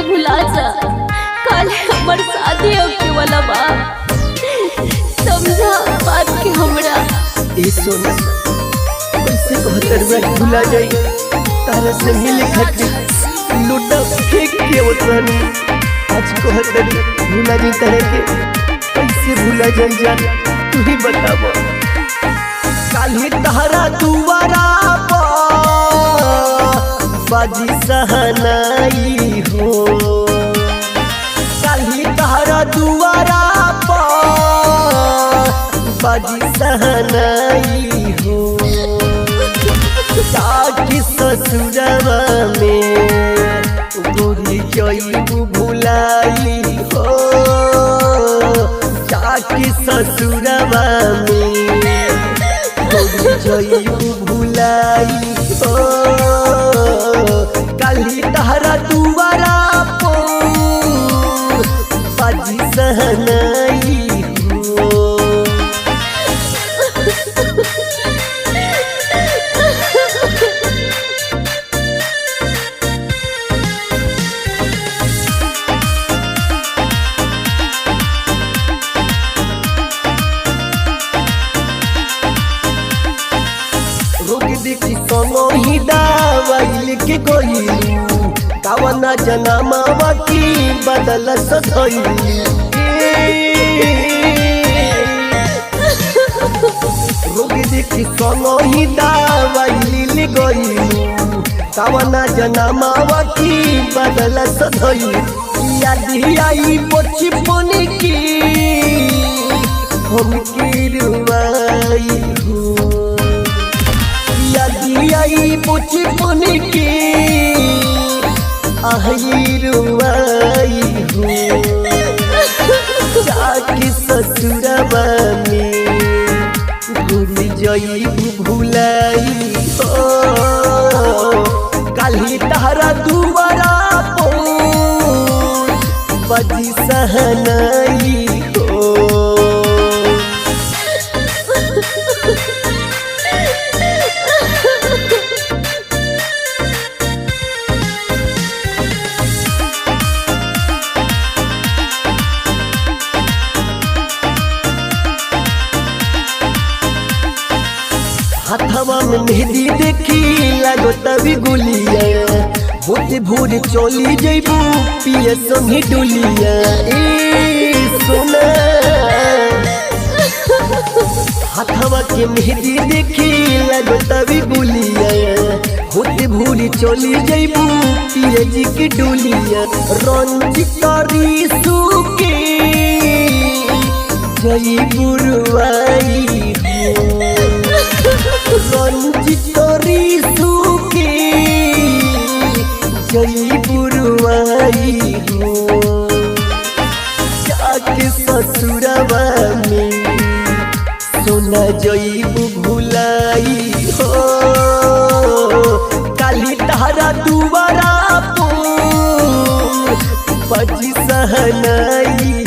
भुला जा। कल हमर शादी होके वाला बा, समझा बात के हमरा। ए सोना कैसे कहतर बा भुला जाई, तारा से मिले खातिर लूटा फेंक के उतरनी। आज कहतर भुला जाई तरह के, कैसे भुला जाई जान तू ही बताबो। काल्हि तहरा दुआरा बाजी सहनाई हो, काल्हि तहरा दुआरा बाजी सहनाई हो। जाके ससुरवा में गोरी जइबू भुलाई हो, जाके ससुरवा में गोरी जइबू भुलाई हो। काल्हि तहरा दुआरा बाजी सहनाई हो। रोग देखी सोनो ही दवाई लेके गइलू, कावना जनमावा की बदल सधइलू। रोग देखी सोनो ही दवाई ले गइलू, कावना जनमावा की बदल सधइलू। याद आई बचपन की हमकी रुवाई हो, आई बचपन के आही रुवाई हो। जाके ससुरवा में भूल जइबू भुलाई हो, काल्हि तहरा दुआरा बाजी सहनाई हो। हाथवा में मेहंदी देखी लागो तभी गुलिया, भोरे भोरे चली जइबू पिए संगे डुलिया। ए सोना हाथवा के मेहंदी देखी लागो तभी गुलिया, भोरे भोरे चली जइबू पिए जी की डुलिया। रंजितारी सुके जइबू रुवाई हो, रंजितारी सुके जइबू रुवाई हो। जाके ससुरवा में सोना जइबू भुलाई हो, काल्हि तहरा दुआरा बाजी सहनाई